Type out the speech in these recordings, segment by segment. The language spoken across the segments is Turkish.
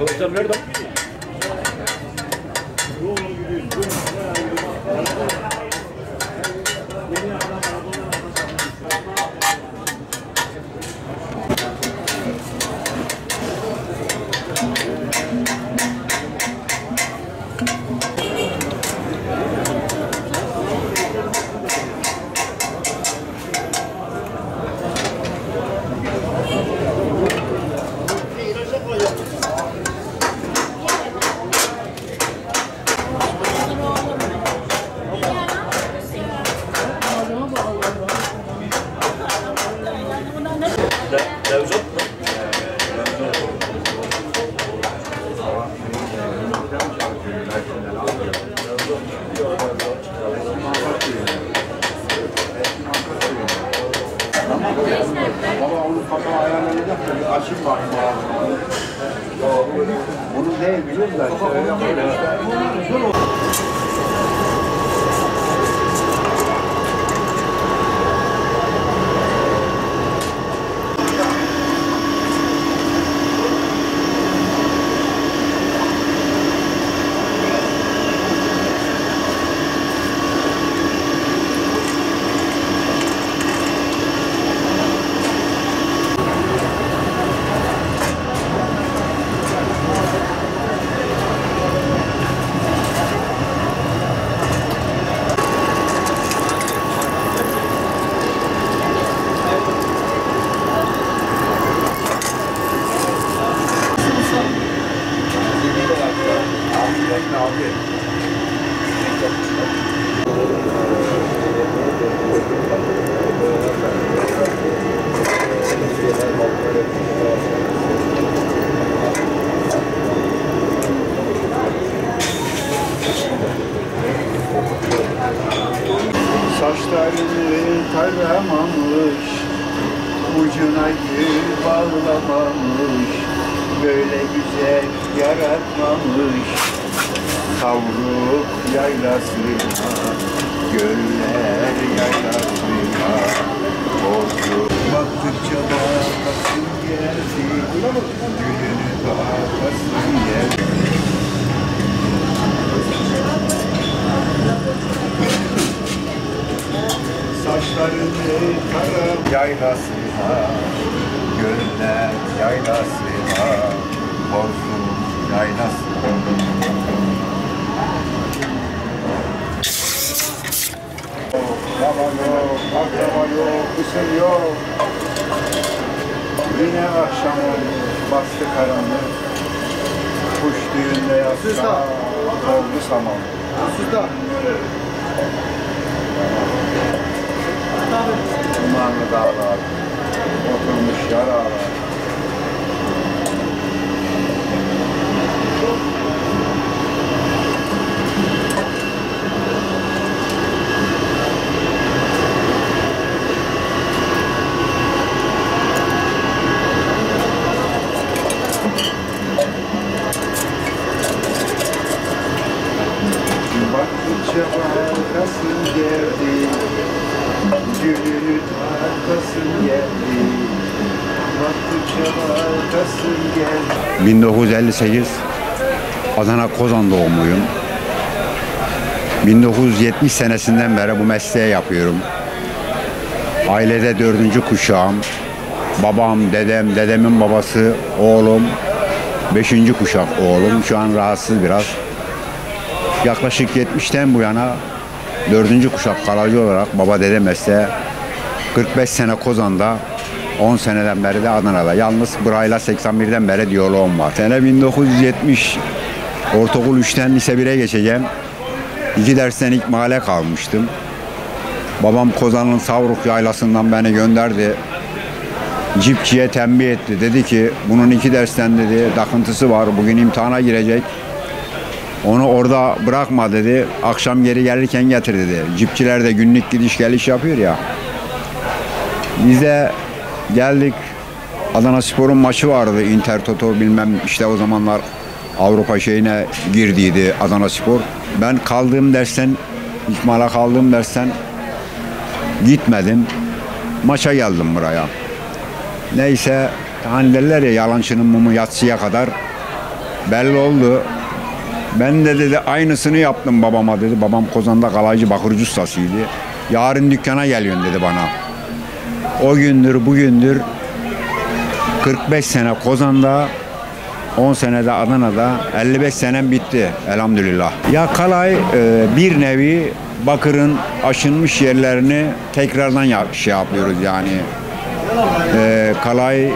Arkadaşlar nerede? Baba onun kapağı ayarlanacak da bir açayım bakayım ağzını. Bunu değil biliyor musun? Saçlarını taramamış, ucuna gül bağlamamış, böyle güzel yaratmamış. Kavruk yaylasına, göller yaylasına, oldu. Baktıkça bakasın geldi, gülünü bakasın geldi. Saçlarını kara yaylasına, göller yaylasına, Borzum yaylasına. Baba yok, akraba yok, kısır yok. Yine akşam oldu, bastı karanlık. Kuş düğünde yatsa, oldu saman. Dumanlı dağlar, oturmuş yaralar. Baktıkça bakasın geldi, gülünü takasın geldi. Baktıkça bakasın geldi. 1958 Adana Kozan doğumluyum. 1970 senesinden beri bu mesleği yapıyorum. Ailede 4. kuşağım. Babam, dedem, dedemin babası, oğlum, 5. kuşak oğlum. Şu an rahatsız biraz. Yaklaşık 70'ten bu yana 4. kuşak kalıcı olarak baba dede mesleği. 45 sene Kozan'da, 10 seneden beri de Adana'da. Yalnız burayla 81'den beri diyaloğum var. Sene 1970, ortaokul 3'ten lise 1'e geçeceğim. 2 dersten ilk mahalle kalmıştım. Babam Kozan'ın Savruk yaylasından beni gönderdi. Cipçiye tembih etti. Dedi ki bunun 2 dersten dedi takıntısı var. Bugün imtihana girecek. Onu orada bırakma dedi. Akşam geri gelirken getir dedi. Cipçiler de günlük gidiş geliş yapıyor ya. Biz de geldik. Adana Spor'un maçı vardı. Inter Toto bilmem işte o zamanlar Avrupa şeyine girdiydi Adana Spor. Ben kaldığım dersten, İkmal'a kaldığım dersten gitmedim. Maça geldim buraya. Neyse hani derler ya yalancının mumu yatsıya kadar. Belli oldu. Ben de dedi aynısını yaptım babama dedi. Babam Kozan'da kalaycı bakırcı ustasıydı. Yarın dükkana geliyorsun dedi bana. O gündür bugündür 45 sene Kozan'da, 10 senede Adana'da, 55 senem bitti elhamdülillah. Ya kalay bir nevi bakırın aşınmış yerlerini tekrardan yapıyoruz yani. Kalay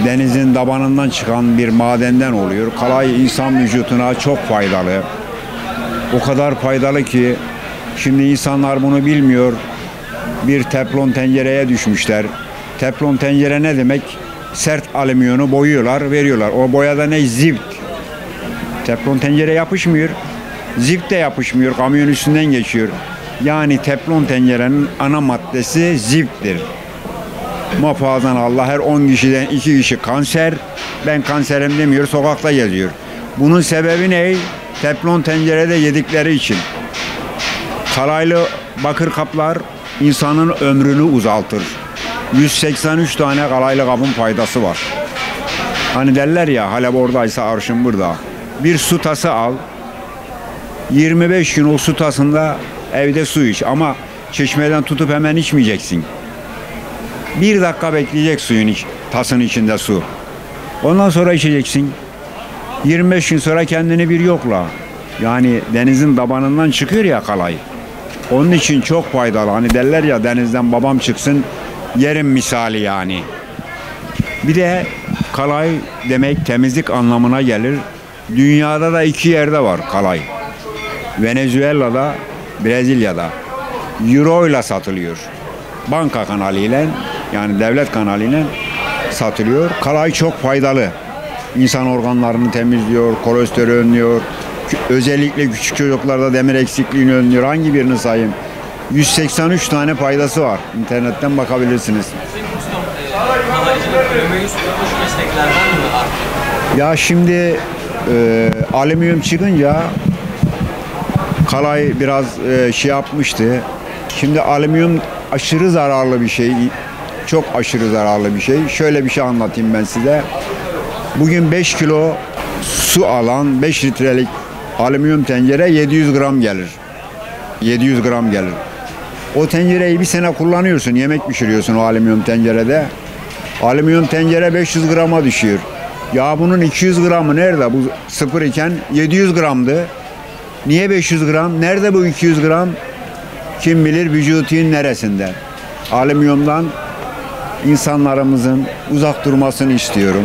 denizin tabanından çıkan bir madenden oluyor. Kalay insan vücuduna çok faydalı. O kadar faydalı ki şimdi insanlar bunu bilmiyor. Bir teflon tencereye düşmüşler. Teflon tencere ne demek? Sert alüminyonu boyuyorlar, veriyorlar. O boyada ne? Zift. Teflon tencere yapışmıyor. Zift de yapışmıyor. Kamyon üstünden geçiyor. Yani teflon tencerenin ana maddesi zifttir. Muhafazan Allah, her 10 kişiden 2 kişi kanser. Ben kanserim demiyor, sokakta geziyor. Bunun sebebi ne? Teflon tencerede yedikleri için. Kalaylı bakır kaplar insanın ömrünü uzaltır. 183 tane kalaylı kabın faydası var. Hani derler ya, Halep oradaysa arşın burada. Bir su tası al. 25 gün o su tasında evde su iç. Ama çeşmeden tutup hemen içmeyeceksin. 1 dakika bekleyecek tasın içinde su. Ondan sonra içeceksin. 25 gün sonra kendini bir yokla. Yani denizin tabanından çıkıyor ya kalay. Onun için çok faydalı. Hani derler ya, denizden babam çıksın yerim misali yani. Bir de kalay demek temizlik anlamına gelir. Dünyada da 2 yerde var kalay. Venezuela'da, Brezilya'da. Euro ile satılıyor. Banka kanalıyla, yani devlet kanalıyla satılıyor. Kalay çok faydalı. İnsan organlarını temizliyor, kolesterolü önlüyor. Özellikle küçük çocuklarda demir eksikliğini önlüyor. Hangi birini sayayım? 183 tane faydası var. İnternetten bakabilirsiniz. Kalaycılık ölümü üst tutmuş mesleklerden mi artık? Ya şimdi alüminyum çıkınca kalay biraz şey yapmıştı. Şimdi alüminyum aşırı zararlı bir şey. Çok aşırı zararlı bir şey. Şöyle bir şey anlatayım ben size. Bugün 5 kilo su alan 5 litrelik alüminyum tencere 700 gram gelir. 700 gram gelir. O tencereyi bir sene kullanıyorsun. Yemek pişiriyorsun o alüminyum tencerede. Alüminyum tencere 500 grama düşüyor. Ya bunun 200 gramı nerede? Bu sıfır iken 700 gramdı. Niye 500 gram? Nerede bu 200 gram? Kim bilir vücudun neresinde? Alüminyumdan insanlarımızın uzak durmasını istiyorum.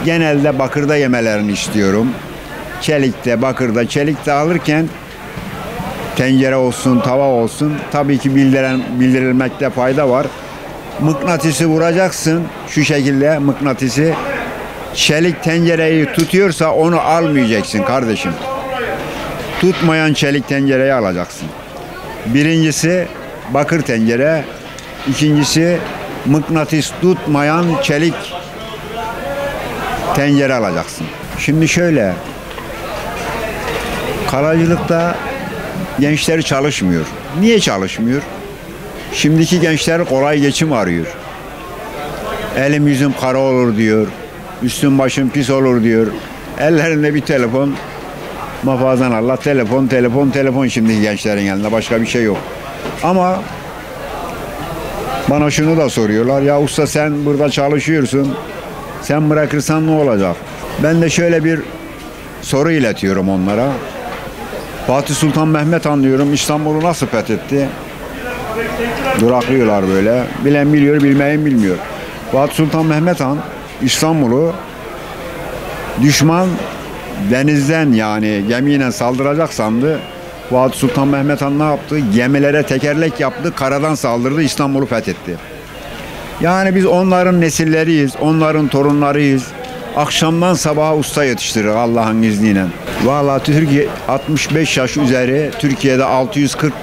Genelde bakırda yemelerini istiyorum. Çelikte, bakırda, çelikte alırken tencere olsun, tava olsun tabii ki bildirilmekte fayda var. Mıknatısı vuracaksın şu şekilde, mıknatısı çelik tencereyi tutuyorsa onu almayacaksın kardeşim. Tutmayan çelik tencereyi alacaksın. Birincisi bakır tencere, ikincisi mıknatıs tutmayan çelik tencere alacaksın. Şimdi şöyle, kalaycılıkta gençleri çalışmıyor. Niye çalışmıyor? Şimdiki gençler kolay geçim arıyor. Elim yüzüm kara olur diyor. Üstüm başım pis olur diyor. Ellerinde bir telefon. Muhafazan Allah, telefon şimdiki gençlerin elinde. Başka bir şey yok. Ama bana şunu da soruyorlar. Ya usta sen burada çalışıyorsun. Sen bırakırsan ne olacak? Ben de şöyle bir soru iletiyorum onlara. Fatih Sultan Mehmet Han diyorum, İstanbul'u nasıl fethetti? Duraklıyorlar böyle. Bilen biliyor, bilmeyen bilmiyor. Fatih Sultan Mehmet Han İstanbul'u düşman denizden, yani gemiyle saldıracak sandı. Fatih Sultan Mehmet Han ne yaptı? Gemilere tekerlek yaptı, karadan saldırdı, İstanbul'u fethetti. Yani biz onların nesilleriyiz, onların torunlarıyız. Akşamdan sabaha usta yetiştirir Allah'ın izniyle. Vallahi Türkiye 65 yaş üzeri, Türkiye'de 640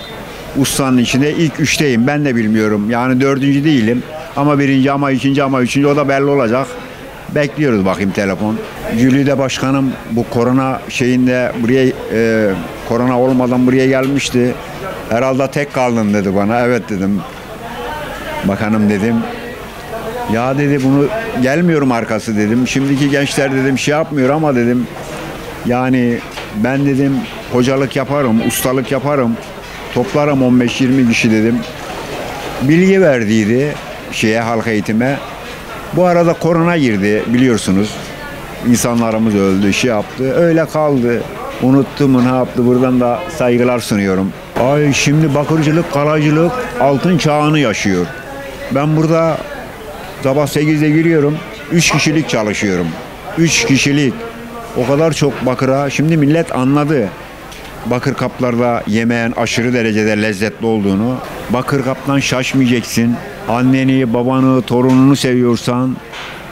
ustanın içinde ilk 3'teyim. Ben de bilmiyorum. Yani 4. değilim. Ama 1. ama 2. ama 3. o da belli olacak. Bekliyoruz bakayım telefon. Jülide Başkanım bu korona şeyinde buraya korona olmadan buraya gelmişti. Herhalde tek kaldın dedi bana. Evet dedim. Bakanım dedim. Ya dedi bunu gelmiyorum arkası dedim. Şimdiki gençler dedim şey yapmıyor ama dedim yani ben dedim hocalık yaparım, ustalık yaparım. Toplarım 15-20 kişi dedim. Bilgi verdiydi halk eğitime. Bu arada korona girdi biliyorsunuz. İnsanlarımız öldü, şey yaptı. Öyle kaldı. Unuttu mu ne yaptı? Buradan da saygılar sunuyorum. Ay şimdi bakırcılık, kalacılık altın çağını yaşıyor. Ben burada sabah 8'de giriyorum. 3 kişilik çalışıyorum. 3 kişilik. O kadar çok bakıra. Şimdi millet anladı. Bakır kaplarda yemeğin aşırı derecede lezzetli olduğunu. Bakır kaptan şaşmayacaksın. Anneni, babanı, torununu seviyorsan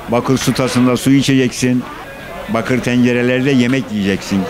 bakır su tasında su içeceksin. Bakır tencerelerde yemek yiyeceksin.